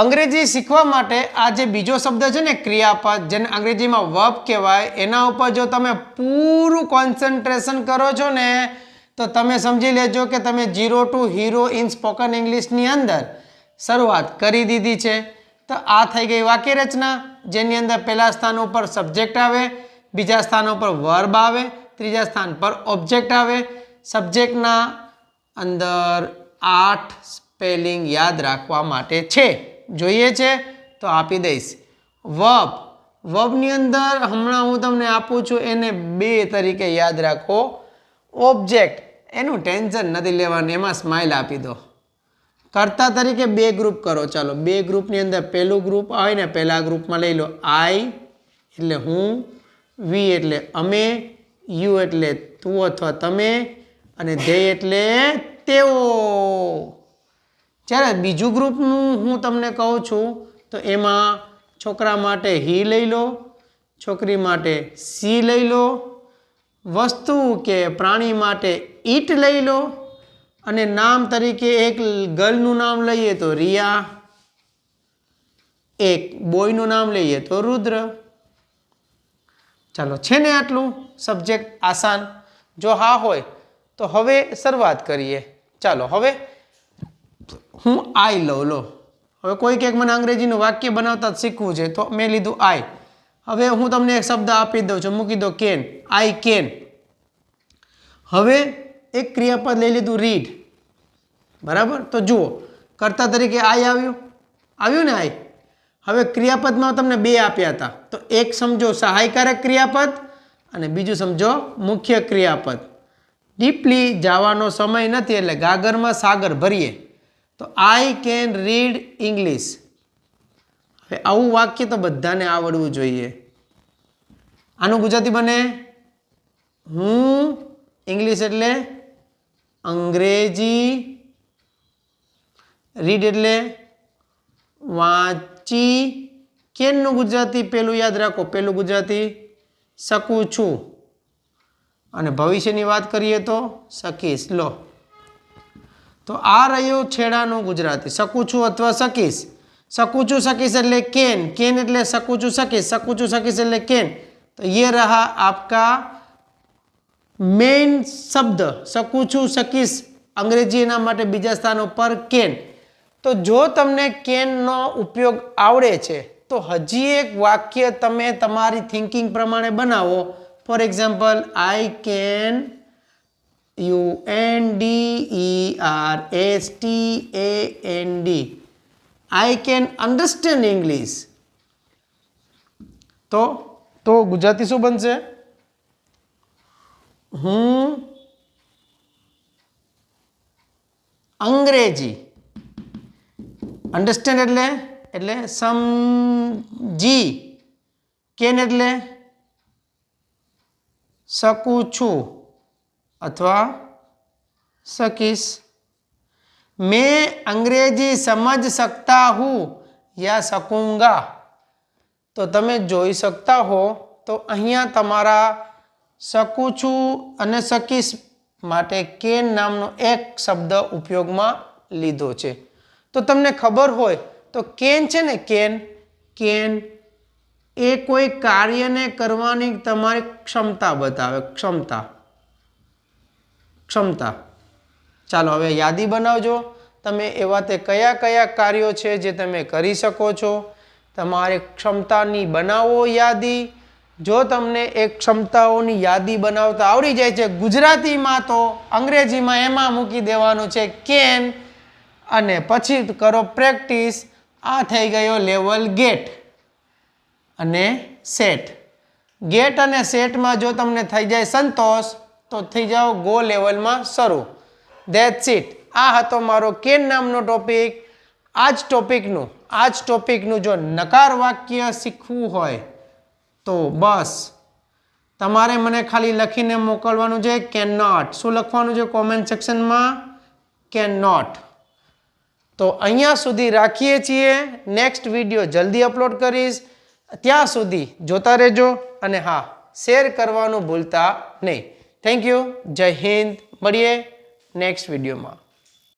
અંગ્રેજી શીખવા માટે આ જે બીજો શબ્દ છે ને ક્રિયાપદ, જેને અંગ્રેજીમાં વર્બ કહેવાય, એના ઉપર જો તમે પૂરું કોન્સન્ટ્રેશન કરો છો ને તો તમે સમજી લેજો કે તમે 0 to હીરો ઇન સ્પોકન ઇંગ્લિશની અંદર શરૂઆત કરી દીધી છે. તો આ થઈ ગઈ વાક્ય રચના, જેની અંદર પહેલા સ્થાન ઉપર સબ્જેક્ટ આવે, બીજા સ્થાન ઉપર વર્બ આવે, ત્રીજા સ્થાન પર ઓબ્જેક્ટ આવે. સબ્જેક્ટના અંદર 8 સ્પેલિંગ યાદ રાખવા માટે છે. જોઈએ છે તો આપી દઈશ. વર્બ, વર્બની અંદર હમણાં હું તમને આપું છું, એને 2 તરીકે યાદ રાખો. ઓબ્જેક્ટ, એનું ટેન્શન નથી લેવાનું, એમાં સ્માઇલ આપી દો. કર્તા તરીકે 2 ગ્રુપ કરો. ચાલો 2 ગ્રુપની અંદર પહેલું ગ્રુપ આવે ને, પહેલા ગ્રુપમાં લઈ લો આઈ એટલે હું, વી એટલે અમે, યુ એટલે તું અથવા તમે, અને ધે એટલે તેઓ. જ્યારે બીજું ગ્રુપનું હું તમને કહું છું તો એમાં છોકરા માટે હી લઈ લો, છોકરી માટે સી લઈ લો, વસ્તુ કે પ્રાણી માટે ઈટ લઈ લો, અને નામ તરીકે એક ગર્લનું નામ લઈએ તો રિયા, એક બોયનું નામ લઈએ તો રુદ્ર. ચાલો છે ને આટલું સબ્જેક્ટ આસાન? જો હા હોય તો હવે શરૂઆત કરીએ. ચાલો હવે હું આઈ લઉં. લો હવે કોઈ કંઈક મને અંગ્રેજીનું વાક્ય બનાવતા શીખવું છે તો મેં લીધું આઈ. હવે હું તમને એક શબ્દ આપી દઉં છું, મૂકી દો કેન, આઈ કેન. હવે એક ક્રિયાપદ લઈ લીધું રીડ, બરાબર? તો જુઓ, કર્તા તરીકે આઈ આવ્યું ને આઈ. હવે ક્રિયાપદમાં તમને 2 આપ્યા હતા, તો એક સમજો સહાયકારક ક્રિયાપદ અને બીજું સમજો મુખ્ય ક્રિયાપદ. ડીપલી જવાનો સમય નથી એટલે ગાગરમાં સાગર ભરીએ. તો આઈ કેન રીડ ઇંગ્લિશ. હવે આવું વાક્ય તો બધાને આવડવું જોઈએ. આનું ગુજરાતી બને હું ઇંગ્લિશ એટલે અંગ્રેજી, રીડ એટલે વાંચી, કેનનું ગુજરાતી પહેલું યાદ રાખો, પહેલું ગુજરાતી શકું છું, અને ભવિષ્યની વાત કરીએ તો શકીશ. લો તો આ રહ્યો છેડાનું ગુજરાતી, શકું છું અથવા શકીશ. શકું છું શકીશ એટલે કેન, કેન એટલે શકું છું શકીશ, શકું છું શકીશ એટલે કેન. तो ये रहा आपका मेन शब्द सकूँ छू सकीश. अंग्रेजी एना माटे बीजा स्थान पर केन. तो जो तमने केन नो उपयोग आवड़े छे तो हजी एक वाक्य तमे तमारी थिंकिंग प्रमाणे बनावो. For example I can UNDERSTAND I can understand English. तो गुजराती शू बनशे? हूँ अंग्रेजी अंडरस्टेन्ड एटले समझी. केन एटले सकूँ छू अथवा सकीश. मैं अंग्रेजी समझ सकता हूँ या सकूँगा. तो तमे जोई सकता हो तो अहींया तमारा सकूँ छू अने सकीश माटे केन नामनो एक शब्द उपयोग में लीधो छे. तो तमने खबर होय तो केन छे ने केन, केन ए कोई कार्य ने करवानी तमारी क्षमता बतावे. क्षमता क्षमता. चालो हवे यादी बनावजो तमे एवा ते कया कया कार्यो छे जे तमे करी शको छो. तमारे क्षमतानी बनावो यादी. जो तमने एक क्षमताओनी यादी बनावता आवड़ी जाय छे गुजराती में तो अंग्रेजी में एमां मूकी देवानुं छे केन अने पछी करो प्रेक्टिस. आ थई गयो लेवल गेट अने सेट. गेट अने सेट में जो तमने थई जाय संतोष तो थई जाओ गो लेवल में शरू. That's it. आ हतो मारो केन नामनो टॉपिक. आज टॉपिकनु जो नकार वाक्य शीखवू होय तो बस तमारे मने खाली लखीने मोकलवानुं छे कैन नॉट. शुं लखवानुं छे कॉमेंट सेक्शन में? Can not. तो अहींया सुधी राखीए छीए. नेक्स्ट विडियो जल्दी अपलोड करीश. त्यां सुधी जोता रहेजो अने हाँ शेर करवानुं भूलता नहीं. Thank you. जय हिंद. मळीए नेक्स्ट विडियो में.